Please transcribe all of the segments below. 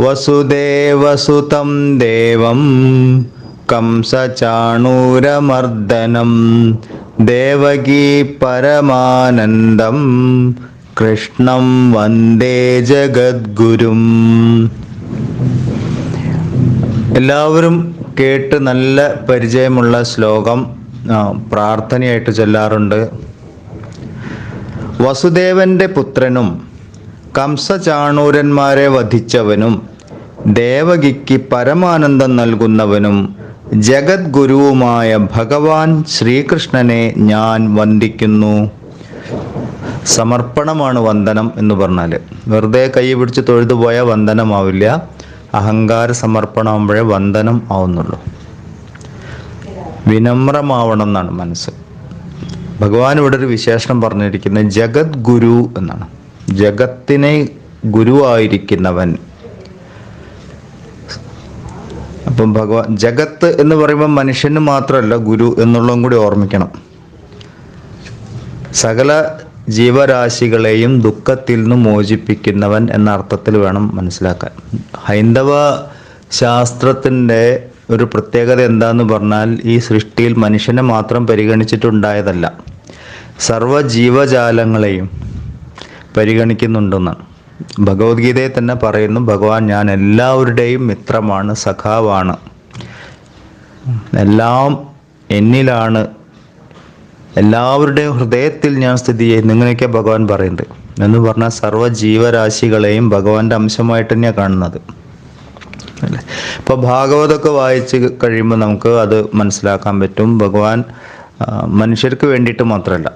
വസുദേവസുതം ദേവം കംസചാണൂരമർദ്ദനം ദേവകീ പരമാനന്ദം കൃഷ്ണം വന്ദേ ജഗദ്ഗുരും. എല്ലാവരും കേട്ട് നല്ല പരിചയമുള്ള ശ്ലോകം പ്രാർത്ഥനയായിട്ട് ചൊല്ലാറുണ്ട്. വസുദേവന്റെ പുത്രനും കംസചാണൂരന്മാരെ വധിച്ചവനും ദേവകിക്ക് പരമാനന്ദം നൽകുന്നവനും ജഗദ്ഗുരുവുമായ ഭഗവാൻ ശ്രീകൃഷ്ണനെ ഞാൻ വന്ദിക്കുന്നു. സമർപ്പണമാണ് വന്ദനം എന്ന് പറഞ്ഞാൽ. വെറുതെ കൈ പിടിച്ച് തൊഴുതുപോയ വന്ദനമാവില്ല. അഹങ്കാര സമർപ്പണമാകുമ്പോഴേ വന്ദനം ആവുന്നുള്ളൂ. വിനമ്രമാവണം എന്നാണ് മനസ്സ്. ഭഗവാൻ ഇവിടെ ഒരു വിശേഷണം പറഞ്ഞിരിക്കുന്നത് ജഗത് ഗുരു എന്നാണ്. ജഗത്തിനെ ഗുരുവായിരിക്കുന്നവൻ. അപ്പം ഭഗവാൻ ജഗത്ത് എന്ന് പറയുമ്പോൾ മനുഷ്യന് മാത്രമല്ല ഗുരു എന്നുള്ളതും കൂടി ഓർമ്മിക്കണം. സകല ജീവരാശികളെയും ദുഃഖത്തിൽ നിന്ന് മോചിപ്പിക്കുന്നവൻ എന്ന അർത്ഥത്തിൽ വേണം മനസ്സിലാക്കാൻ. ഹൈന്ദവ ശാസ്ത്രത്തിൻ്റെ ഒരു പ്രത്യേകത എന്താന്ന് പറഞ്ഞാൽ ഈ സൃഷ്ടിയിൽ മനുഷ്യനെ മാത്രം പരിഗണിച്ചിട്ടുണ്ടായതല്ല, സർവ്വ ജീവജാലങ്ങളെയും പരിഗണിക്കുന്നുണ്ടെന്നാണ്. ഭഗവത്ഗീതയിൽ തന്നെ പറയുന്നു, ഭഗവാൻ ഞാൻ എല്ലാവരുടെയും മിത്രമാണ്, സഖാവാണ്, എല്ലാം എന്നിലാണ്, എല്ലാവരുടെയും ഹൃദയത്തിൽ ഞാൻ സ്ഥിതി ചെയ്യുന്നു, ഇങ്ങനെയൊക്കെ ഭഗവാൻ പറയുന്നത്. എന്ന് പറഞ്ഞാൽ സർവ്വ ജീവരാശികളെയും ഭഗവാന്റെ അംശമായിട്ട് തന്നെയാണ് കാണുന്നത് അല്ലേ. ഇപ്പോൾ ഭാഗവതമൊക്കെ വായിച്ച് കഴിയുമ്പോൾ നമുക്ക് അത് മനസ്സിലാക്കാൻ പറ്റും. ഭഗവാൻ മനുഷ്യർക്ക് വേണ്ടിയിട്ട് മാത്രമല്ല,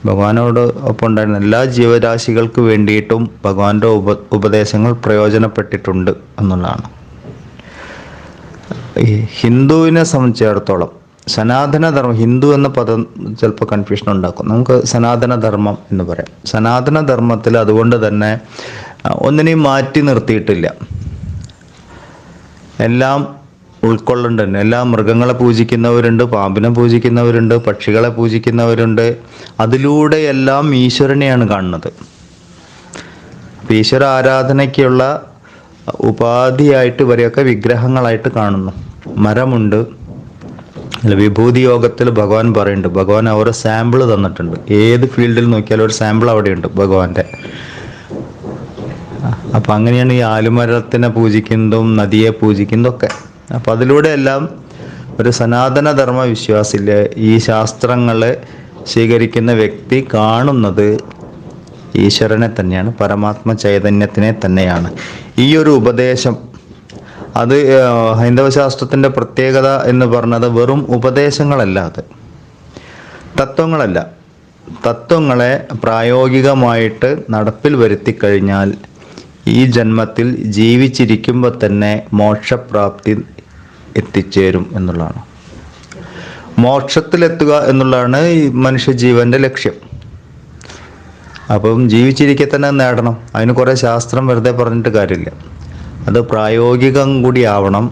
ഭഗവാനോട് ഒപ്പം ഉണ്ടായിരുന്ന എല്ലാ ജീവരാശികൾക്ക് വേണ്ടിയിട്ടും ഭഗവാന്റെ ഉപദേശങ്ങൾ പ്രയോജനപ്പെട്ടിട്ടുണ്ട് എന്നുള്ളതാണ്. ഈ ഹിന്ദുവിനെ സംബന്ധിച്ചിടത്തോളം സനാതനധർമ്മം, ഹിന്ദു എന്ന പദം ചിലപ്പോൾ കൺഫ്യൂഷൻ ഉണ്ടാക്കും. നമുക്ക് സനാതനധർമ്മം എന്ന് പറയാം. സനാതനധർമ്മത്തിൽ അതുകൊണ്ട് തന്നെ ഒന്നിനെയും മാറ്റി നിർത്തിയിട്ടില്ല, എല്ലാം ഉൾക്കൊള്ളേണ്ടത്. എല്ലാ മൃഗങ്ങളെ പൂജിക്കുന്നവരുണ്ട്, പാമ്പിനെ പൂജിക്കുന്നവരുണ്ട്, പക്ഷികളെ പൂജിക്കുന്നവരുണ്ട്. അതിലൂടെ എല്ലാം ഈശ്വരനെയാണ് കാണുന്നത്. ഈശ്വര ആരാധനയ്ക്കുള്ള ഉപാധിയായിട്ട് ഇവരെയൊക്കെ വിഗ്രഹങ്ങളായിട്ട് കാണുന്നു. മരമുണ്ട്. വിഭൂതി യോഗത്തിൽ ഭഗവാൻ പറയുന്നുണ്ട്, ഭഗവാൻ ഓരോ സാമ്പിൾ തന്നിട്ടുണ്ട്. ഏത് ഫീൽഡിൽ നോക്കിയാലും ഒരു സാമ്പിൾ അവിടെയുണ്ട് ഭഗവാന്റെ. അപ്പം അങ്ങനെയാണ് ഈ ആലുമരത്തിനെ പൂജിക്കുന്നതും നദിയെ പൂജിക്കുന്നതൊക്കെ. അപ്പം അതിലൂടെ എല്ലാം ഒരു സനാതനധർമ്മ വിശ്വാസിലെ ഈ ശാസ്ത്രങ്ങളെ സ്വീകരിക്കുന്ന വ്യക്തി കാണുന്നത് ഈശ്വരനെ തന്നെയാണ്, പരമാത്മ ചൈതന്യത്തിനെ തന്നെയാണ്. ഈ ഒരു ഉപദേശം അത് ഹൈന്ദവ ശാസ്ത്രത്തിൻ്റെ പ്രത്യേകത എന്ന് പറഞ്ഞത് വെറും ഉപദേശങ്ങളല്ല, അത് തത്വങ്ങളല്ല. തത്വങ്ങളെ പ്രായോഗികമായിട്ട് നടപ്പിൽ വരുത്തി കഴിഞ്ഞാൽ ഈ ജന്മത്തിൽ ജീവിച്ചിരിക്കുമ്പോൾ തന്നെ മോക്ഷപ്രാപ്തി എത്തിച്ചേരും എന്നുള്ളതാണ്. മോക്ഷത്തിലെത്തുക എന്നുള്ളതാണ് ഈ മനുഷ്യജീവന്റെ ലക്ഷ്യം. അപ്പം ജീവിച്ചിരിക്കെ തന്നെ നേടണം. അതിന് കുറേ ശാസ്ത്രം വെറുതെ പറഞ്ഞിട്ട് കാര്യമില്ല, അത് പ്രായോഗികം കൂടി ആവണം,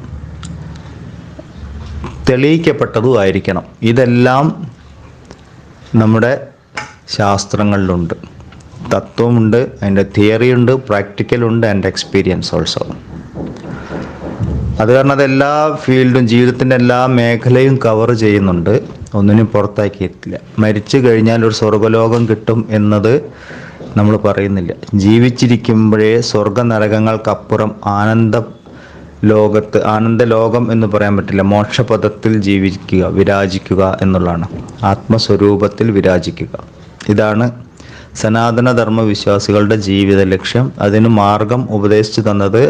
തെളിയിക്കപ്പെട്ടതും ആയിരിക്കണം. ഇതെല്ലാം നമ്മുടെ ശാസ്ത്രങ്ങളിലുണ്ട്. തത്വമുണ്ട്, അതിൻ്റെ തിയറിയുണ്ട്, പ്രാക്ടിക്കലുണ്ട്, ആൻഡ് എക്സ്പീരിയൻസ് ഓൾസോ. അത് കാരണം അതെല്ലാ ഫീൽഡും, ജീവിതത്തിൻ്റെ എല്ലാ മേഖലയും കവർ ചെയ്യുന്നുണ്ട്, ഒന്നിനും പുറത്താക്കിയിട്ടില്ല. മരിച്ചു കഴിഞ്ഞാൽ ഒരു സ്വർഗലോകം കിട്ടും എന്നത് നമ്മൾ പറയുന്നില്ല. ജീവിച്ചിരിക്കുമ്പോഴേ സ്വർഗ നരകങ്ങൾക്കപ്പുറം ആനന്ദലോകം എന്ന് പറയാൻ പറ്റില്ല. മോക്ഷപദത്തിൽ ജീവിക്കുക, വിരാജിക്കുക എന്നുള്ളതാണ്. ആത്മസ്വരൂപത്തിൽ വിരാജിക്കുക. ഇതാണ് സനാതനധർമ്മ വിശ്വാസികളുടെ ജീവിത ലക്ഷ്യം. അതിന് മാർഗം ഉപദേശിച്ചു തന്നത്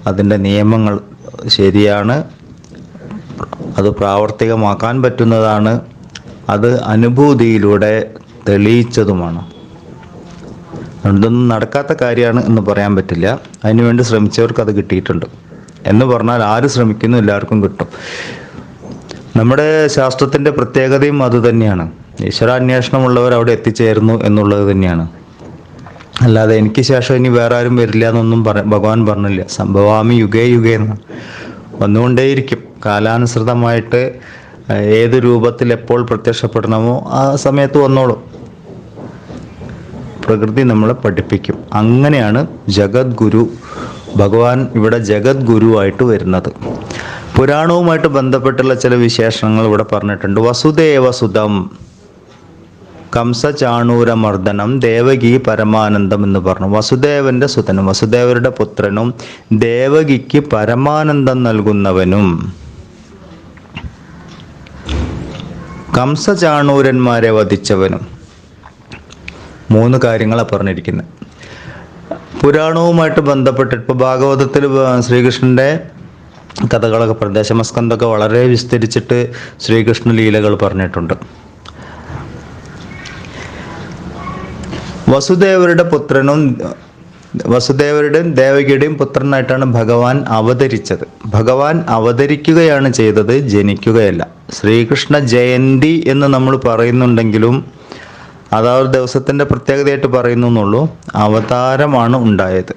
അതിൻ്റെ നിയമങ്ങൾ ശരിയാണ്, അത് പ്രാവർത്തികമാക്കാൻ പറ്റുന്നതാണ്, അത് അനുഭൂതിയിലൂടെ തെളിയിച്ചതുമാണ്. ഇതൊന്നും നടക്കാത്ത കാര്യമാണ് എന്ന് പറയാൻ പറ്റില്ല. അതിനുവേണ്ടി ശ്രമിച്ചവർക്ക് അത് കിട്ടിയിട്ടുണ്ട് എന്ന് പറഞ്ഞാൽ ആര് ശ്രമിക്കുന്നു എല്ലാവർക്കും കിട്ടും. നമ്മുടെ ശാസ്ത്രത്തിൻ്റെ പ്രത്യേകതയും അതുതന്നെയാണ്. ഈശ്വരാന്വേഷണമുള്ളവർ അവിടെ എത്തിച്ചേരുന്നു എന്നുള്ളത് തന്നെയാണ്. അല്ലാതെ എനിക്ക് ശേഷം ഇനി വേറെ ആരും വരില്ല എന്നൊന്നും ഭഗവാൻ പറഞ്ഞില്ല. സംഭവാമി യുഗേ യുഗേ എന്ന് വന്നുകൊണ്ടേയിരിക്കും. കാലാനുസൃതമായിട്ട് ഏത് രൂപത്തിൽ എപ്പോൾ പ്രത്യക്ഷപ്പെടണമോ ആ സമയത്ത് വന്നോളും. പ്രകൃതി നമ്മളെ പഠിപ്പിക്കും. അങ്ങനെയാണ് ജഗദ്ഗുരു ഭഗവാൻ ഇവിടെ ജഗദ്ഗുരുവായിട്ട് വരുന്നത്. പുരാണവുമായിട്ട് ബന്ധപ്പെട്ടുള്ള ചില വിശേഷണങ്ങൾ ഇവിടെ പറഞ്ഞിട്ടുണ്ട്. വസുദേവസുതം കംസചാണൂരമർദ്ദനം ദേവകി പരമാനന്ദം എന്ന് പറഞ്ഞു. വസുദേവന്റെ സുതനും വസുദേവരുടെ പുത്രനും ദേവകിക്ക് പരമാനന്ദം നൽകുന്നവനും കംസചാണൂരന്മാരെ വധിച്ചവനും. 3 കാര്യങ്ങളാണ് പറഞ്ഞിരിക്കുന്നത്. പുരാണവുമായിട്ട് ബന്ധപ്പെട്ടിട്ട് ഇപ്പോൾ ഭാഗവതത്തിൽ ശ്രീകൃഷ്ണന്റെ കഥകളൊക്കെ ദശമസ്കന്ധമൊക്കെ വളരെ വിസ്തരിച്ചിട്ട് ശ്രീകൃഷ്ണ ലീലകൾ പറഞ്ഞിട്ടുണ്ട്. വസുദേവരുടെയും ദേവകിയുടെയും പുത്രനായിട്ടാണ് ഭഗവാൻ അവതരിച്ചത്. ഭഗവാൻ അവതരിക്കുകയാണ് ചെയ്തത്, ജനിക്കുകയല്ല. ശ്രീകൃഷ്ണ ജയന്തി എന്ന് നമ്മൾ പറയുന്നുണ്ടെങ്കിലും അത് ആ ഒരു ദിവസത്തിൻ്റെ പ്രത്യേകതയായിട്ട് പറയുന്നു എന്നുള്ളൂ. അവതാരമാണ് ഉണ്ടായത്.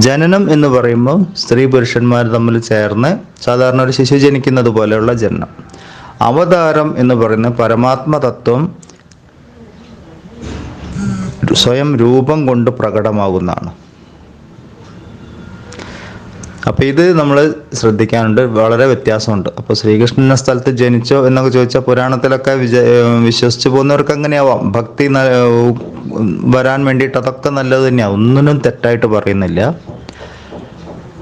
ജനനം എന്ന് പറയുമ്പോൾ സ്ത്രീ പുരുഷന്മാർ തമ്മിൽ ചേർന്ന് സാധാരണ ഒരു ശിശു ജനിക്കുന്നത് പോലെയുള്ള ജനനം. അവതാരം എന്ന് പറയുന്ന പരമാത്മ തത്വം സ്വയം രൂപം കൊണ്ട് പ്രകടമാകുന്നതാണ്. അപ്പം ഇത് നമ്മൾ ശ്രദ്ധിക്കാനുണ്ട്, വളരെ വ്യത്യാസമുണ്ട്. അപ്പോൾ ശ്രീകൃഷ്ണൻ്റെ സ്ഥലത്ത് ജനിച്ചോ എന്നൊക്കെ ചോദിച്ചാൽ പുരാണത്തിലൊക്കെ വിശ്വസിച്ച് പോകുന്നവർക്ക് അങ്ങനെയാവാം. ഭക്തി വരാൻ വേണ്ടിയിട്ട് അതൊക്കെ നല്ലത് തന്നെയാണ്, ഒന്നിനും തെറ്റായിട്ട് പറയുന്നില്ല.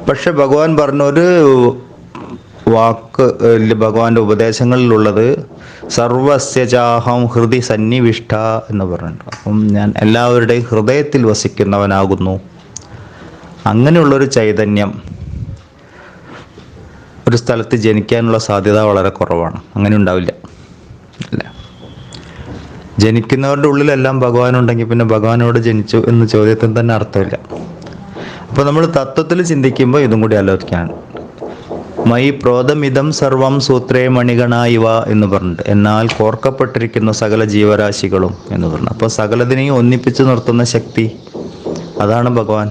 പക്ഷെ ഭഗവാൻ പറഞ്ഞൊരു വാക്ക് ഭഗവാന്റെ ഉപദേശങ്ങളിലുള്ളത് സർവസ്യചാഹം ഹൃദി സന്നിവിഷ്ട എന്ന് പറഞ്ഞിട്ടുണ്ട്. അപ്പം ഞാൻ എല്ലാവരുടെയും ഹൃദയത്തിൽ വസിക്കുന്നവനാകുന്നു. അങ്ങനെയുള്ളൊരു ചൈതന്യം ഒരു സ്ഥലത്ത് ജനിക്കാനുള്ള സാധ്യത വളരെ കുറവാണ്. അങ്ങനെ ഉണ്ടാവില്ല അല്ല. ജനിക്കുന്നവരുടെ ഉള്ളിലെല്ലാം ഭഗവാനുണ്ടെങ്കിൽ പിന്നെ ഭഗവാനോട് ജനിച്ചു എന്ന ചോദ്യത്തിന് തന്നെ അർത്ഥമില്ല. അപ്പോൾ നമ്മൾ തത്വത്തിൽ ചിന്തിക്കുമ്പോൾ ഇതും കൂടി ആലോചിക്കാണ്. മൈ പ്രോതമിതം സർവം സൂത്രേ മണിഗണ ഇവ എന്ന് പറഞ്ഞിട്ട്, എന്നാൽ കോർക്കപ്പെട്ടിരിക്കുന്ന സകല ജീവരാശികളും എന്ന് പറഞ്ഞു. അപ്പോൾ സകലതിനെയും ഒന്നിപ്പിച്ച് നിർത്തുന്ന ശക്തി അതാണ് ഭഗവാൻ.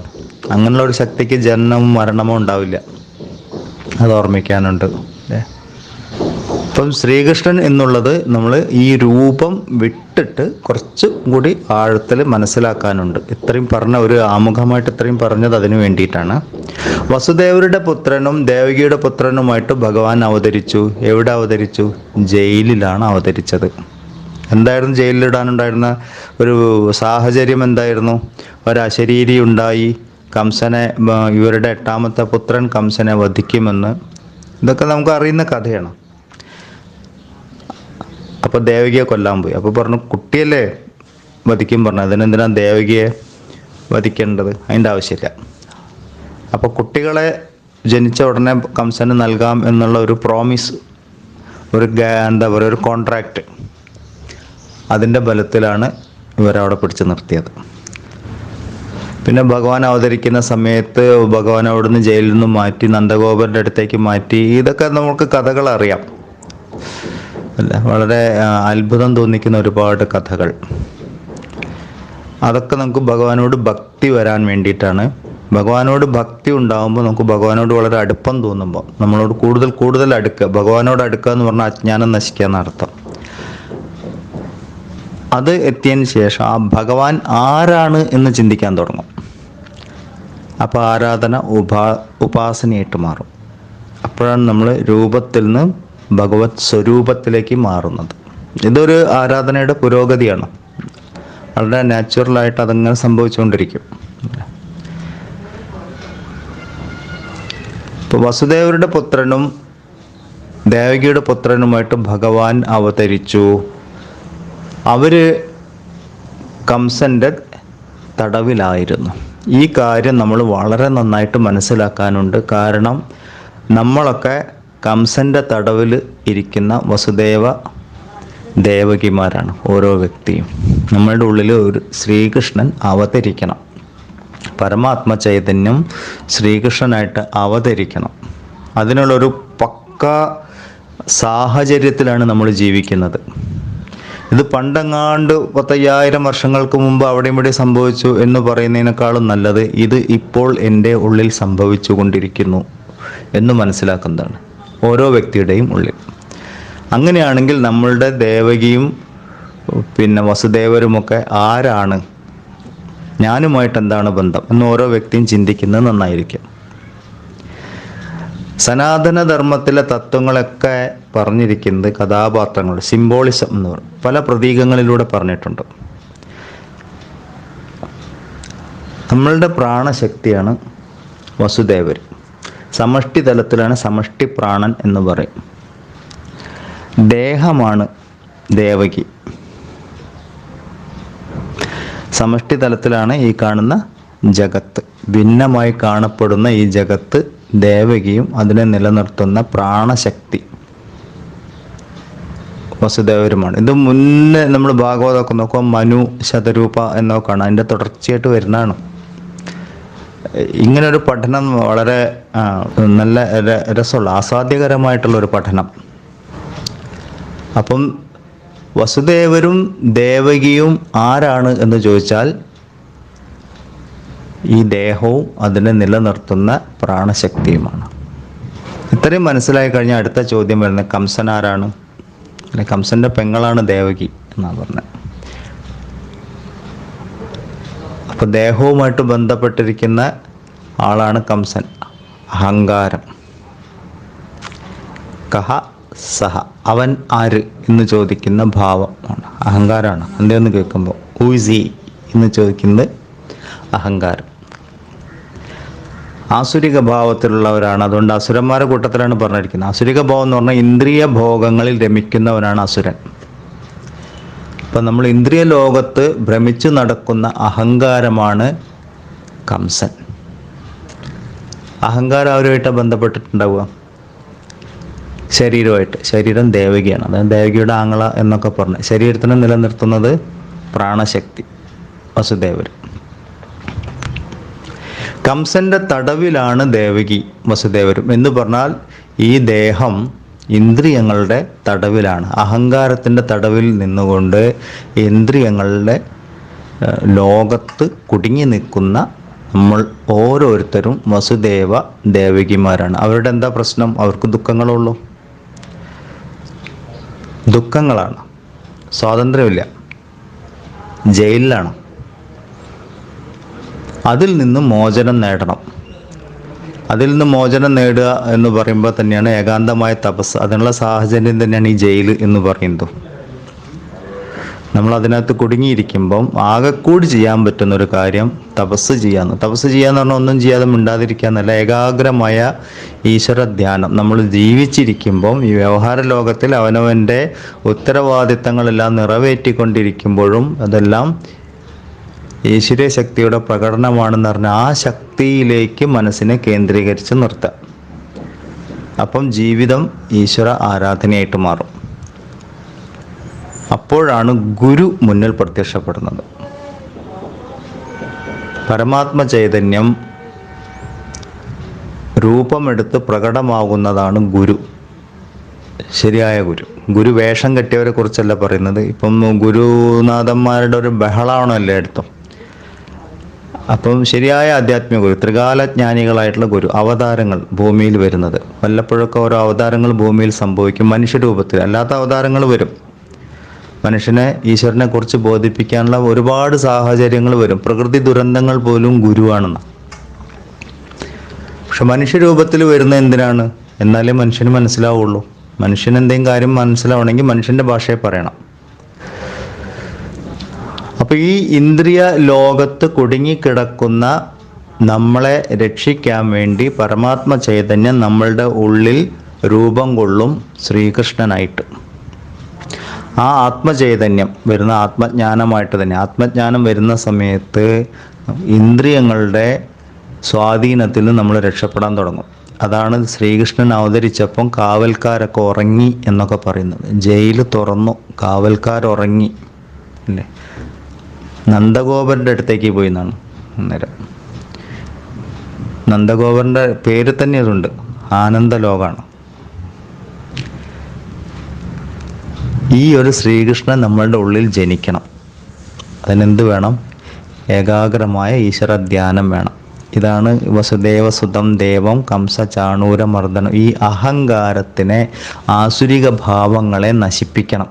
അങ്ങനെയുള്ള ഒരു ശക്തിക്ക് ജനനവും മരണമോ ഉണ്ടാവില്ല. അത് ഓർമ്മിക്കാനുണ്ട്. അപ്പം ശ്രീകൃഷ്ണൻ എന്നുള്ളത് നമ്മൾ ഈ രൂപം വിട്ടിട്ട് കുറച്ചും കൂടി ആഴത്തിൽ മനസ്സിലാക്കാനുണ്ട്. ഇത്രയും പറഞ്ഞ ഒരു ആമുഖമായിട്ട് ഇത്രയും പറഞ്ഞത് അതിനു വേണ്ടിയിട്ടാണ്. വസുദേവരുടെ പുത്രനും ദേവകിയുടെ പുത്രനുമായിട്ട് ഭഗവാൻ അവതരിച്ചു. എവിടെ അവതരിച്ചു? ജയിലിലാണ് അവതരിച്ചത്. എന്തായിരുന്നു ജയിലിലിടാനുണ്ടായിരുന്ന ഒരു സാഹചര്യം? എന്തായിരുന്നു? ഒരു അശരീരി ഉണ്ടായി, കംസനെ, ഇവരുടെ 8ാമത്തെ പുത്രൻ കംസനെ വധിക്കുമെന്ന്. ഇതൊക്കെ നമുക്ക് അറിയുന്ന കഥയാണ്. അപ്പോൾ ദേവകിയെ കൊല്ലാൻ പോയി. അപ്പോൾ പറഞ്ഞു, കുട്ടിയല്ലേ വധിക്കും പറഞ്ഞു. അതിനെന്തിനാണ് ദേവകിയെ വധിക്കേണ്ടത്? അതിൻ്റെ ആവശ്യമില്ല. അപ്പോൾ കുട്ടികളെ ജനിച്ച ഉടനെ കംസന് നൽകാം എന്നുള്ള ഒരു പ്രോമിസ്, എന്താ പറയുക, ഒരു കോൺട്രാക്റ്റ്, അതിൻ്റെ ബലത്തിലാണ് ഇവരവിടെ പിടിച്ചു നിർത്തിയത്. പിന്നെ ഭഗവാൻ അവതരിക്കുന്ന സമയത്ത് ഭഗവാൻ അവിടുന്ന് ജയിലിൽ നിന്ന് മാറ്റി നന്ദഗോപരുടെ അടുത്തേക്ക് മാറ്റി. ഇതൊക്കെ നമുക്ക് കഥകൾ അറിയാം അല്ല, വളരെ അത്ഭുതം തോന്നിക്കുന്ന ഒരുപാട് കഥകൾ. അതൊക്കെ നമുക്ക് ഭഗവാനോട് ഭക്തി വരാൻ വേണ്ടിയിട്ടാണ്. ഭഗവാനോട് ഭക്തി ഉണ്ടാകുമ്പോൾ നമുക്ക് ഭഗവാനോട് വളരെ അടുപ്പം തോന്നുമ്പോൾ നമ്മളോട് കൂടുതൽ അടുക്കുക. ഭഗവാനോട് അടുക്കുക എന്ന് പറഞ്ഞാൽ അജ്ഞാനം നശിക്കുക എന്നർത്ഥം. അത് എത്തിയതിന് ശേഷം ആ ഭഗവാൻ ആരാണ് എന്ന് ചിന്തിക്കാൻ തുടങ്ങും. അപ്പോൾ ആരാധന ഉപാസനയായിട്ട് മാറും. അപ്പോഴാണ് നമ്മൾ രൂപത്തിൽ നിന്ന് ഭഗവത് സ്വരൂപത്തിലേക്ക് മാറുന്നത്. ഇതൊരു ആരാധനയുടെ പുരോഗതിയാണ്. വളരെ നാച്ചുറലായിട്ട് അതങ്ങനെ സംഭവിച്ചുകൊണ്ടിരിക്കും. ഇപ്പോൾ വസുദേവരുടെ പുത്രനും ദേവകിയുടെ പുത്രനുമായിട്ട് ഭഗവാൻ അവതരിച്ചു. അവര് കംസന്റെ തടവിലായിരുന്നു. ഈ കാര്യം നമ്മൾ വളരെ നന്നായിട്ട് മനസ്സിലാക്കാനുണ്ട്. കാരണം നമ്മളൊക്കെ കംസന്റെ തടവിൽ ഇരിക്കുന്ന വസുദേവ ദേവകിമാരാണ്. ഓരോ വ്യക്തിയും നമ്മളുടെ ഉള്ളിൽ ഒരു ശ്രീകൃഷ്ണൻ അവതരിക്കണം. പരമാത്മ ചൈതന്യം ശ്രീകൃഷ്ണനായിട്ട് അവതരിക്കണം. അതിനുള്ളൊരു പക്ക സാഹചര്യത്തിലാണ് നമ്മൾ ജീവിക്കുന്നത്. ഇത് പണ്ടെങ്ങാണ്ട് 10,000 വർഷങ്ങൾക്ക് മുമ്പ് അവിടെയും ഇവിടെ സംഭവിച്ചു എന്ന് പറയുന്നതിനേക്കാളും നല്ലത് ഇത് ഇപ്പോൾ എൻ്റെ ഉള്ളിൽ സംഭവിച്ചു കൊണ്ടിരിക്കുന്നു എന്ന് മനസ്സിലാക്കുന്നതാണ് ഓരോ വ്യക്തിയുടെയും ഉള്ളിൽ. അങ്ങനെയാണെങ്കിൽ നമ്മളുടെ ദേവകിയും പിന്നെ വസുദേവരുമൊക്കെ ആരാണ് ഞാനുമായിട്ട് എന്താണ് ബന്ധം എന്ന് ഓരോ വ്യക്തിയും ചിന്തിക്കുന്നത് നന്നായിരിക്കും. സനാതനധർമ്മത്തിലെ തത്വങ്ങളൊക്കെ പറഞ്ഞിരിക്കുന്നത് കഥാപാത്രങ്ങൾ, സിംബോളിസം എന്ന് പറയും, പല പ്രതീകങ്ങളിലൂടെ പറഞ്ഞിട്ടുണ്ട്. നമ്മളുടെ പ്രാണശക്തിയാണ് വസുദേവർ. സമഷ്ടി തലത്തിലാണ് സമഷ്ടി പ്രാണൻ എന്ന് പറയും. ദേഹമാണ് ദേവകി. സമഷ്ടി തലത്തിലാണ് ഈ കാണുന്ന ജഗത്ത്. ഭിന്നമായി കാണപ്പെടുന്ന ഈ ജഗത്ത് ദേവകിയും അതിനെ നിലനിർത്തുന്ന പ്രാണശക്തി വസുദേവരുമാണ്. ഇത് മുന്നേ നമ്മൾ ഭാഗവതമൊക്കെ നോക്കുമ്പോൾ മനു ശതരൂപ എന്നൊക്കെ കാണാം. അതിൻ്റെ തുടർച്ചയായിട്ട് വരുന്നതാണ്. ഇങ്ങനൊരു പഠനം വളരെ നല്ല രസമുള്ള ആസ്വാദ്യകരമായിട്ടുള്ളൊരു പഠനം. അപ്പം വസുദേവരും ദേവകിയും ആരാണ് എന്ന് ചോദിച്ചാൽ ഈ ദേഹവും അതിനെ നിലനിർത്തുന്ന പ്രാണശക്തിയുമാണ്. ഇത്രയും മനസ്സിലായി കഴിഞ്ഞാൽ അടുത്ത ചോദ്യം വരുന്നത് കംസൻ ആരാണ്? അല്ലെ, കംസന്റെ പെങ്ങളാണ് ദേവകി എന്നാണ് പറഞ്ഞത്. അപ്പൊ ദേഹവുമായിട്ട് ബന്ധപ്പെട്ടിരിക്കുന്ന ആളാണ് കംസൻ. അഹങ്കാരം. കഹ സഹ, അവൻ ആര് എന്ന് ചോദിക്കുന്ന ഭാവമാണ്, അഹങ്കാരമാണ്. എന്തെന്ന് കേൾക്കുമ്പോൾ ഊസി എന്ന് ചോദിക്കുന്നത് അഹങ്കാരം. ആസുരിക ഭാവത്തിലുള്ളവരാണ്. അതുകൊണ്ട് അസുരന്മാരുടെ കൂട്ടത്തിലാണ് പറഞ്ഞിരിക്കുന്നത്. ആസുരിക ഭാവം എന്ന് പറഞ്ഞാൽ ഇന്ദ്രിയ ഭോഗങ്ങളിൽ രമിക്കുന്നവനാണ് അസുരൻ. അപ്പം നമ്മൾ ഇന്ദ്രിയ ലോകത്ത് ഭ്രമിച്ചു നടക്കുന്ന അഹങ്കാരമാണ് കംസൻ. അഹങ്കാരം അവരുമായിട്ടാണ് ബന്ധപ്പെട്ടിട്ടുണ്ടാവുക, ശരീരമായിട്ട്. ശരീരം ദേവകിയാണ്, അതായത് ദേവകിയുടെ ആങ്ങള എന്നൊക്കെ പറഞ്ഞ് ശരീരത്തിനെ നിലനിർത്തുന്നത് പ്രാണശക്തി വസുദേവർ. കംസന്റെ തടവിലാണ് ദേവകി വസുദേവരും എന്ന് പറഞ്ഞാൽ ഈ ദേഹം ഇന്ദ്രിയങ്ങളുടെ തടവിലാണ്. അഹങ്കാരത്തിൻ്റെ തടവിൽ നിന്നുകൊണ്ട് ഇന്ദ്രിയങ്ങളുടെ ലോകത്ത് കുടുങ്ങി നിൽക്കുന്ന നമ്മൾ ഓരോരുത്തരും വസുദേവ ദേവകിമാരാണ്. അവരുടെ എന്താ പ്രശ്നം? അവർക്ക് ദുഃഖങ്ങളുള്ളൂ, ദുഃഖങ്ങളാണ്. സ്വാതന്ത്ര്യമില്ല, ജയിലിലാണ്. അതിൽ നിന്ന് മോചനം നേടണം. അതിൽ നിന്ന് മോചനം നേടുക എന്ന് പറയുമ്പോൾ തന്നെയാണ് ഏകാന്തമായ തപസ്. അതിനുള്ള സാഹചര്യം തന്നെയാണ് ഈ ജയിൽ എന്ന് പറയുന്നത്. നമ്മൾ അതിനകത്ത് കുടുങ്ങിയിരിക്കുമ്പം ആകെക്കൂടി ചെയ്യാൻ പറ്റുന്നൊരു കാര്യം തപസ് ചെയ്യാന്ന്. തപസ് ചെയ്യാന്ന് പറഞ്ഞാൽ ഒന്നും ചെയ്യാതെ മിണ്ടാതിരിക്കുക എന്നല്ല, ഏകാഗ്രമായ ഈശ്വര ധ്യാനം. നമ്മൾ ജീവിച്ചിരിക്കുമ്പം ഈ വ്യവഹാര ലോകത്തിൽ അവനവൻ്റെ ഉത്തരവാദിത്തങ്ങളെല്ലാം നിറവേറ്റിക്കൊണ്ടിരിക്കുമ്പോഴും അതെല്ലാം ഈശ്വരീയ ശക്തിയുടെ പ്രകടനമാണെന്ന് പറഞ്ഞാൽ ആ ശക്തിയിലേക്ക് മനസ്സിനെ കേന്ദ്രീകരിച്ച് നിർത്തുക. അപ്പം ജീവിതം ഈശ്വര ആരാധനയായിട്ട് മാറും. അപ്പോഴാണ് ഗുരു മുന്നിൽ പ്രത്യക്ഷപ്പെടുന്നത്. പരമാത്മ ചൈതന്യം രൂപമെടുത്ത് പ്രകടമാകുന്നതാണ് ഗുരു, ശരിയായ ഗുരു. ഗുരു വേഷം കെട്ടിയവരെ കുറിച്ചല്ല പറയുന്നത്. ഇപ്പം ഗുരുനാഥന്മാരുടെ ഒരു ബഹളമാണോ എല്ലായിടത്തും. അപ്പം ശരിയായ ആധ്യാത്മിക ഗുരു, ത്രികാലജ്ഞാനികളായിട്ടുള്ള ഗുരു, അവതാരങ്ങൾ ഭൂമിയിൽ വരുന്നത്. വല്ലപ്പോഴൊക്കെ ഓരോ അവതാരങ്ങൾ ഭൂമിയിൽ സംഭവിക്കും, മനുഷ്യരൂപത്തിൽ. അല്ലാത്ത അവതാരങ്ങൾ വരും. മനുഷ്യനെ ഈശ്വരനെ കുറിച്ച് ബോധിപ്പിക്കാനുള്ള ഒരുപാട് സാഹചര്യങ്ങൾ വരും. പ്രകൃതി ദുരന്തങ്ങൾ പോലും ഗുരുവാണെന്ന്. പക്ഷെ മനുഷ്യരൂപത്തിൽ വരുന്ന എന്തിനാണ്? എന്നാലേ മനുഷ്യന് മനസ്സിലാവുള്ളൂ. മനുഷ്യന് എന്തെങ്കിലും കാര്യം മനസ്സിലാവണമെങ്കിൽ മനുഷ്യൻ്റെ ഭാഷയെ പറയണം. അപ്പോൾ ഈ ഇന്ദ്രിയ ലോകത്ത് കുടുങ്ങിക്കിടക്കുന്ന നമ്മളെ രക്ഷിക്കാൻ വേണ്ടി പരമാത്മ ചൈതന്യം നമ്മളുടെ ഉള്ളിൽ രൂപം കൊള്ളും ശ്രീകൃഷ്ണനായിട്ട്. ആ ആത്മചൈതന്യം വരുന്ന ആത്മജ്ഞാനമായിട്ട് തന്നെ. ആത്മജ്ഞാനം വരുന്ന സമയത്ത് ഇന്ദ്രിയങ്ങളുടെ സ്വാധീനത്തിൽ നമ്മൾ രക്ഷപ്പെടാൻ തുടങ്ങും. അതാണ് ശ്രീകൃഷ്ണൻ അവതരിച്ചപ്പം കാവൽക്കാരൊക്കെ ഉറങ്ങി എന്നൊക്കെ പറയുന്നത്. ജയിൽ തുറന്നു, കാവൽക്കാരുറങ്ങി അല്ലേ. നന്ദഗോപരുടെ അടുത്തേക്ക് പോയി എന്നാണ് അന്നേരം. നന്ദഗോപരുടെ പേര് തന്നെ അതുണ്ട്, ആനന്ദലോകാണ്. ഈ ഒരു ശ്രീകൃഷ്ണൻ നമ്മളുടെ ഉള്ളിൽ ജനിക്കണം. അതിനെന്ത് വേണം? ഏകാഗ്രമായ ഈശ്വര ധ്യാനം വേണം. ഇതാണ് വസുദേവസുതം ദേവം കംസ ചാണൂരമർദ്ദനം. ഈ അഹങ്കാരത്തിനെ, ആസുരിക ഭാവങ്ങളെ നശിപ്പിക്കണം.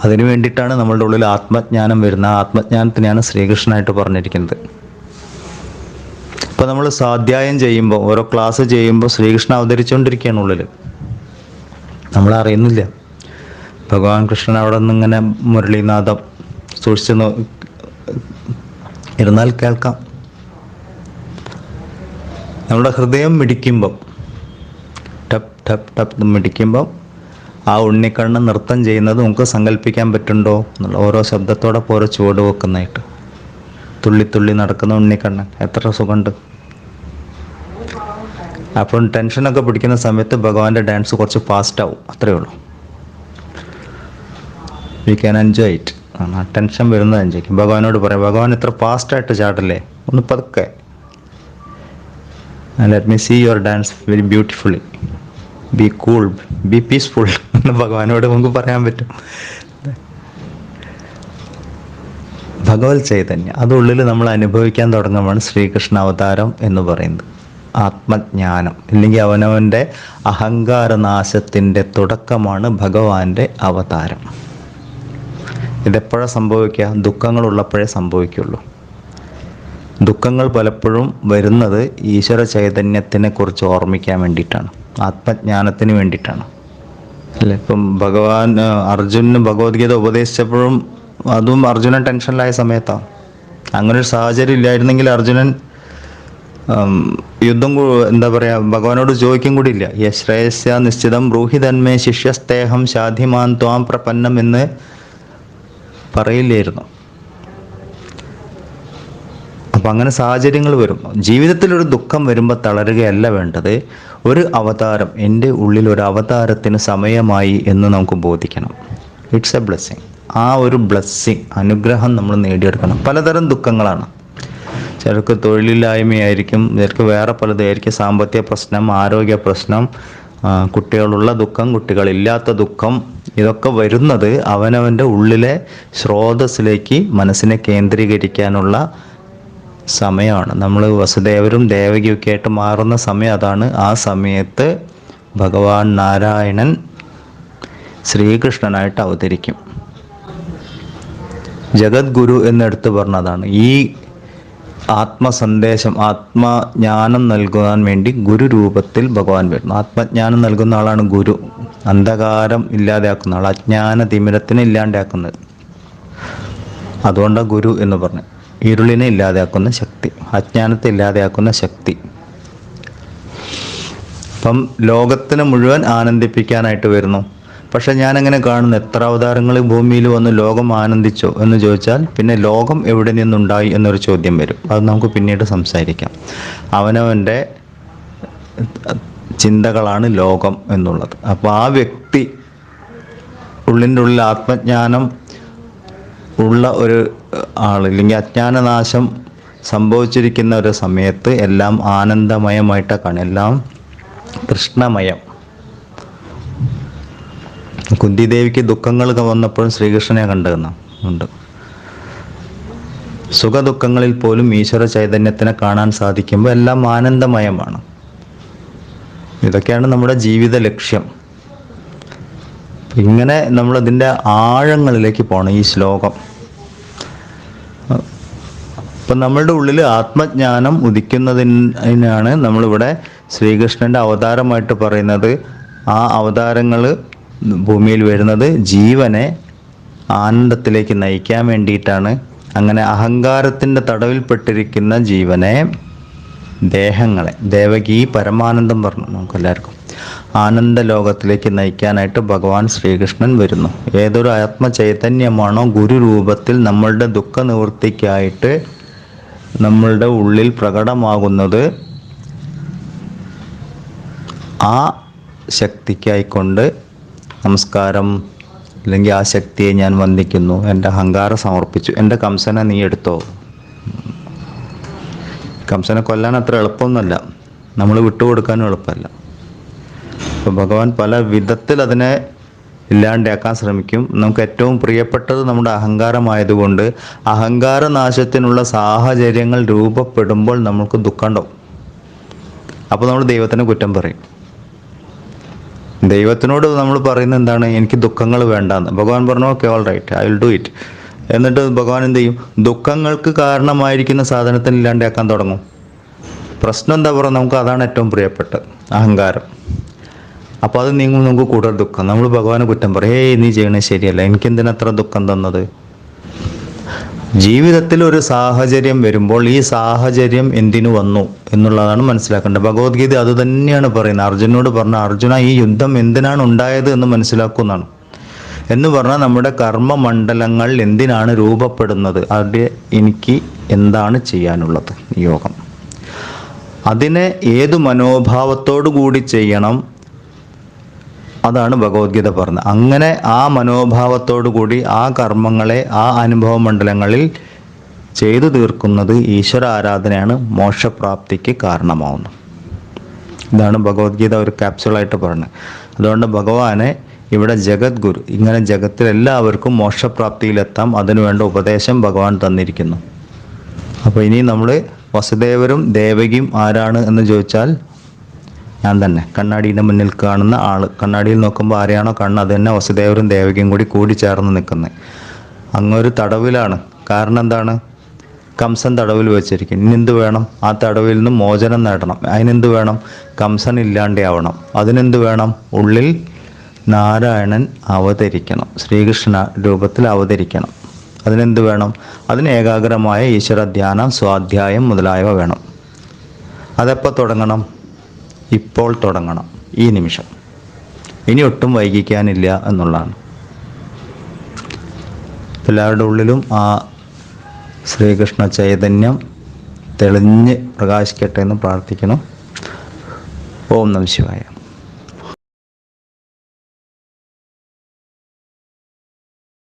അതിനു വേണ്ടിയിട്ടാണ് നമ്മളുടെ ഉള്ളിൽ ആത്മജ്ഞാനം വരുന്നത്. ആ ആത്മജ്ഞാനത്തിനെയാണ് ശ്രീകൃഷ്ണനായിട്ട് പറഞ്ഞിരിക്കുന്നത്. ഇപ്പോൾ നമ്മൾ സ്വാധ്യായം ചെയ്യുമ്പോൾ, ഓരോ ക്ലാസ് ചെയ്യുമ്പോൾ ശ്രീകൃഷ്ണൻ അവതരിച്ചുകൊണ്ടിരിക്കുകയാണ് ഉള്ളിൽ, നമ്മളറിയുന്നില്ല. ഭഗവാൻ കൃഷ്ണൻ അവിടെ നിന്ന് ഇങ്ങനെ മുരളീനാഥം സൂക്ഷിച്ച് ഇരുന്നാൽ കേൾക്കാം. നമ്മുടെ ഹൃദയം മിടിക്കുമ്പം, ടപ്പ് ടപ്പ് ടപ്പ് മിടിക്കുമ്പം ആ ഉണ്ണിക്കണ്ണ് നൃത്തം ചെയ്യുന്നത് നമുക്ക് സങ്കല്പിക്കാൻ പറ്റുന്നുണ്ടോ എന്നുള്ള, ഓരോ ശബ്ദത്തോടൊപ്പം ഓരോ ചുവട് വെക്കുന്നതായിട്ട് തുള്ളി തുള്ളി നടക്കുന്ന ഉണ്ണിക്കണ്ണൻ എത്ര സുഖമുണ്ട്. അപ്പം ടെൻഷനൊക്കെ പിടിക്കുന്ന സമയത്ത് ഭഗവാന്റെ ഡാൻസ് കുറച്ച് ഫാസ്റ്റ് ആവും, അത്രയേ ഉള്ളൂ. We can enjoy it. ആ ടെൻഷൻ വരുന്നത് എൻജോയ്. ഭഗവാനോട് പറയാം, ഭഗവാൻ ഇത്ര ഫാസ്റ്റായിട്ട് ചാടല്ലേ, ഒന്ന് പതുക്കെ, let me see your dance very beautifully, be cool, be peaceful എന്ന് ഭഗവാനോട് നമുക്ക് പറയാൻ പറ്റും. ഭഗവത് ചൈതന്യം അതുള്ളിൽ നമ്മൾ അനുഭവിക്കാൻ തുടങ്ങുമ്പോഴാണ് ശ്രീകൃഷ്ണ അവതാരം എന്ന് പറയുന്നത്. ആത്മജ്ഞാനം ഇല്ലെങ്കിൽ അവനവൻ്റെ അഹങ്കാരനാശത്തിൻ്റെ തുടക്കമാണ് ഭഗവാന്റെ അവതാരം. ഇതെപ്പോഴാണ് സംഭവിക്കുക? ദുഃഖങ്ങളുള്ളപ്പോഴേ സംഭവിക്കുള്ളൂ. ദുഃഖങ്ങൾ പലപ്പോഴും വരുന്നത് ഈശ്വര ചൈതന്യത്തിനെ കുറിച്ച് ഓർമ്മിക്കാൻ വേണ്ടിയിട്ടാണ്, ആത്മജ്ഞാനത്തിന് വേണ്ടിയിട്ടാണ് അല്ലേ. ഇപ്പം ഭഗവാൻ അർജുനന് ഭഗവത്ഗീത ഉപദേശിച്ചപ്പോഴും അതും അർജുനൻ ടെൻഷനിലായ സമയത്താണ്. അങ്ങനെ ഒരു സാഹചര്യം ഇല്ലായിരുന്നെങ്കിൽ അർജുനൻ യുദ്ധം എന്താ പറയുക, ഭഗവാനോട് ചോദിക്കും കൂടി ഇല്ല. യശ്രേയസ്യ നിശ്ചിതം ബ്രൂഹി തന്മേ ശിഷ്യസ്തേഹം ശാധിമാൻ ത്വാം പ്രപന്നം എന്ന് പറയില്ലായിരുന്നു. അപ്പം അങ്ങനെ സാഹചര്യങ്ങൾ വരും. ജീവിതത്തിലൊരു ദുഃഖം വരുമ്പോൾ തളരുകയല്ല വേണ്ടത്. ഒരു അവതാരം, എൻ്റെ ഉള്ളിൽ ഒരു അവതാരത്തിന് സമയമായി എന്ന് നമുക്ക് ബോധിക്കണം. It's A blessing. ആ ഒരു ബ്ലെസ്സിങ്, അനുഗ്രഹം നമ്മൾ നേടിയെടുക്കണം. പലതരം ദുഃഖങ്ങളാണ്. ചിലർക്ക് തൊഴിലില്ലായ്മയായിരിക്കും, ചിലർക്ക് വേറെ പലതായിരിക്കും, സാമ്പത്തിക പ്രശ്നം, ആരോഗ്യ പ്രശ്നം, കുട്ടികളുള്ള ദുഃഖം, കുട്ടികളില്ലാത്ത ദുഃഖം. ഇതൊക്കെ വരുന്നത് അവനവൻ്റെ ഉള്ളിലെ സ്രോതസ്സിലേക്ക് മനസ്സിനെ കേന്ദ്രീകരിക്കാനുള്ള സമയമാണ്. നമ്മൾ വസുദേവരും ദേവകിയൊക്കെ ആയിട്ട് മാറുന്ന സമയം അതാണ്. ആ സമയത്ത് ഭഗവാൻ നാരായണൻ ശ്രീകൃഷ്ണനായിട്ട് അവതരിക്കും. ജഗദ്ഗുരു എന്നെടുത്ത് പറഞ്ഞതാണ്. ഈ ആത്മസന്ദേശം, ആത്മജ്ഞാനം നൽകുവാൻ വേണ്ടി ഗുരു രൂപത്തിൽ ഭഗവാൻ വരുന്നു. ആത്മജ്ഞാനം നൽകുന്ന ആളാണ് ഗുരു. അന്ധകാരം ഇല്ലാതെയാക്കുന്ന ആൾ, അജ്ഞാന തിമിരത്തിനെ ഇല്ലാണ്ടാക്കുന്നത്. അതുകൊണ്ടാണ് ഗുരു എന്ന് പറഞ്ഞത്. ഇരുളിനെ ഇല്ലാതെയാക്കുന്ന ശക്തി, അജ്ഞാനത്തെ ഇല്ലാതെയാക്കുന്ന ശക്തി. അപ്പം ലോകത്തിനെ മുഴുവൻ ആനന്ദിപ്പിക്കാനായിട്ട് വരുന്നു. പക്ഷെ ഞാനങ്ങനെ കാണുന്നു, എത്ര അവതാരങ്ങൾ ഭൂമിയിൽ വന്ന് ലോകം ആനന്ദിച്ചോ എന്ന് ചോദിച്ചാൽ പിന്നെ ലോകം എവിടെ നിന്നുണ്ടായി എന്നൊരു ചോദ്യം വരും. അത് നമുക്ക് പിന്നീട് സംസാരിക്കാം. അവനവൻ്റെ ചിന്തകളാണ് ലോകം എന്നുള്ളത്. അപ്പോൾ ആ വ്യക്തി ഉള്ളിൻ്റെ ഉള്ളിൽ ആത്മജ്ഞാനം ഉള്ള ഒരു ആൾ, ഇല്ലെങ്കിൽ അജ്ഞാനനാശം സംഭവിച്ചിരിക്കുന്ന ഒരു സമയത്ത് എല്ലാം ആനന്ദമയമായിട്ടാണ് കാണുക, എല്ലാം കൃഷ്ണമയം. കുന്തിദേവിക്ക് ദുഃഖങ്ങളൊക്കെ വന്നപ്പോഴും ശ്രീകൃഷ്ണനെ കണ്ടുണ്ട്. സുഖദുഃഖങ്ങളിൽ പോലും ഈശ്വര ചൈതന്യത്തിനെ കാണാൻ സാധിക്കുമ്പോൾ എല്ലാം ആനന്ദമയമാണ്. ഇതൊക്കെയാണ് നമ്മുടെ ജീവിത ലക്ഷ്യം. ഇങ്ങനെ നമ്മളതിൻ്റെ ആഴങ്ങളിലേക്ക് പോകണം. ഈ ശ്ലോകം ഇപ്പം നമ്മളുടെ ഉള്ളിൽ ആത്മജ്ഞാനം ഉദിക്കുന്നതിനാണ് നമ്മളിവിടെ ശ്രീകൃഷ്ണൻ്റെ അവതാരമായിട്ട് പറയുന്നത്. ആ അവതാരങ്ങൾ ഭൂമിയിൽ വരുന്നത് ജീവനെ ആനന്ദത്തിലേക്ക് നയിക്കാൻ വേണ്ടിയിട്ടാണ്. അങ്ങനെ അഹങ്കാരത്തിൻ്റെ തടവിൽപ്പെട്ടിരിക്കുന്ന ജീവനെ, ദേഹങ്ങളെ, ദേവകി പരമാനന്ദം പറഞ്ഞു നമുക്കെല്ലാവർക്കും, ആനന്ദ ലോകത്തിലേക്ക് നയിക്കാനായിട്ട് ഭഗവാൻ ശ്രീകൃഷ്ണൻ വരുന്നു. ഏതൊരു ആത്മചൈതന്യമാണോ ഗുരു രൂപത്തിൽ നമ്മളുടെ ദുഃഖ നിവൃത്തിക്കായിട്ട് നമ്മളുടെ ഉള്ളിൽ പ്രകടമാകുന്നത്, ആ ശക്തിക്കായിക്കൊണ്ട് നമസ്കാരം, അല്ലെങ്കിൽ ആ ശക്തിയെ ഞാൻ വന്ദിക്കുന്നു, എൻ്റെ അഹങ്കാരം സമർപ്പിച്ചു, എൻ്റെ കംസനെ നീ എടുത്തോ. കംസനെ കൊല്ലാൻ അത്ര എളുപ്പമൊന്നുമല്ല, നമ്മൾ വിട്ടുകൊടുക്കാനും എളുപ്പമല്ല. അപ്പോൾ ഭഗവാൻ പല വിധത്തിൽ അതിനെ ഇല്ലാണ്ടാക്കാൻ ശ്രമിക്കും. നമുക്ക് ഏറ്റവും പ്രിയപ്പെട്ടത് നമ്മുടെ അഹങ്കാരമായതുകൊണ്ട് അഹങ്കാരനാശത്തിനുള്ള സാഹചര്യങ്ങൾ രൂപപ്പെടുമ്പോൾ നമുക്ക് ദുഃഖമുണ്ടാവും. അപ്പോൾ നമ്മൾ ദൈവത്തിനെ കുറ്റം പറയും. ദൈവത്തിനോട് നമ്മൾ പറയുന്നത് എന്താണ്? എനിക്ക് ദുഃഖങ്ങൾ വേണ്ടാന്ന്. ഭഗവാൻ പറഞ്ഞു okay all right, I will do it. എന്നിട്ട് ഭഗവാൻ എന്ത് ചെയ്യും? ദുഃഖങ്ങൾക്ക് കാരണമായിരിക്കുന്ന സാധനത്തിന് ഇല്ലാണ്ടാക്കാൻ തുടങ്ങും. പ്രശ്നം എന്താ പറയുക? നമുക്ക് അതാണ് ഏറ്റവും പ്രിയപ്പെട്ടത്, അഹങ്കാരം. അപ്പോൾ അത് നീങ്ങുമ്പോൾ നമുക്ക് കൂടുതൽ ദുഃഖം. നമ്മൾ ഭഗവാനെ കുറ്റം പറയും, ഏയ് നീ ചെയ്യണത് ശരിയല്ല, എനിക്കെന്തിനത്ര ദുഃഖം തന്നത്. ജീവിതത്തിൽ ഒരു സാഹചര്യം വരുമ്പോൾ ഈ സാഹചര്യം എന്തിനു വന്നു എന്നുള്ളതാണ് മനസ്സിലാക്കേണ്ടത്. ഭഗവത്ഗീത അത് തന്നെയാണ് പറയുന്നത്. അർജുനോട് പറഞ്ഞ, അർജുന ഈ യുദ്ധം എന്തിനാണ് ഉണ്ടായത് എന്ന് മനസ്സിലാക്കുന്നതാണ്. എന്ന് പറഞ്ഞാൽ നമ്മുടെ കർമ്മമണ്ഡലങ്ങൾ എന്തിനാണ് രൂപപ്പെടുന്നത്, അവിടെ എനിക്ക് എന്താണ് ചെയ്യാനുള്ളത് യോഗം, അതിനെ ഏതു മനോഭാവത്തോടു കൂടി ചെയ്യണം, അതാണ് ഭഗവത്ഗീത പറഞ്ഞത്. അങ്ങനെ ആ മനോഭാവത്തോടു കൂടി ആ കർമ്മങ്ങളെ ആ അനുഭവ മണ്ഡലങ്ങളിൽ ചെയ്തു തീർക്കുന്നത് ഈശ്വര ആരാധനയാണ് മോക്ഷപ്രാപ്തിക്ക് കാരണമാവുന്നത്. ഇതാണ് ഭഗവത്ഗീത ഒരു ക്യാപ്സ്യൂളായിട്ട് പറഞ്ഞത്. അതുകൊണ്ട് ഭഗവാനെ ഇവിടെ ജഗദ്ഗുരു, ഇങ്ങനെ ജഗത്തിൽ എല്ലാവർക്കും മോക്ഷപ്രാപ്തിയിലെത്താം, അതിനുവേണ്ട ഉപദേശം ഭഗവാൻ തന്നിരിക്കുന്നു. അപ്പോൾ ഇനി നമ്മൾ വസുദേവരും ദേവകിയും ആരാണ് എന്ന് ചോദിച്ചാൽ ഞാൻ തന്നെ, കണ്ണാടിയുടെ മുന്നിൽ കാണുന്ന ആൾ. കണ്ണാടിയിൽ നോക്കുമ്പോൾ ആരെയാണോ കാണുന്നത് അത് തന്നെ വസുദേവരും ദേവകിയും കൂടി ചേർന്ന് നിൽക്കുന്നത്. അങ്ങൊരു തടവിലാണ്. കാരണം എന്താണ്? കംസൻ തടവിൽ വെച്ചിരിക്കും. ഇനിന്ത് വേണം? ആ തടവിൽ നിന്ന് മോചനം നേടണം. അതിനെന്ത് വേണം? കംസൻ ഇല്ലാണ്ടാവണം. അതിനെന്ത് വേണം? ഉള്ളിൽ നാരായണൻ അവതരിക്കണം, ശ്രീകൃഷ്ണ രൂപത്തിൽ അവതരിക്കണം. അതിനെന്ത് വേണം? അതിന് ഏകാഗ്രമായ ഈശ്വര ധ്യാനം, സ്വാധ്യായം മുതലായവ വേണം. അതെപ്പോൾ തുടങ്ങണം? ഇപ്പോൾ തുടങ്ങണം, ഈ നിമിഷം. ഇനി ഒട്ടും വൈകിക്കാനില്ല എന്നുള്ളതാണ്. എല്ലാവരുടെ ഉള്ളിലും ആ ശ്രീകൃഷ്ണ ചൈതന്യം തെളിഞ്ഞ് പ്രകാശിക്കട്ടെ എന്ന് പ്രാർത്ഥിക്കണം. ഓം നമഃ ശിവായ.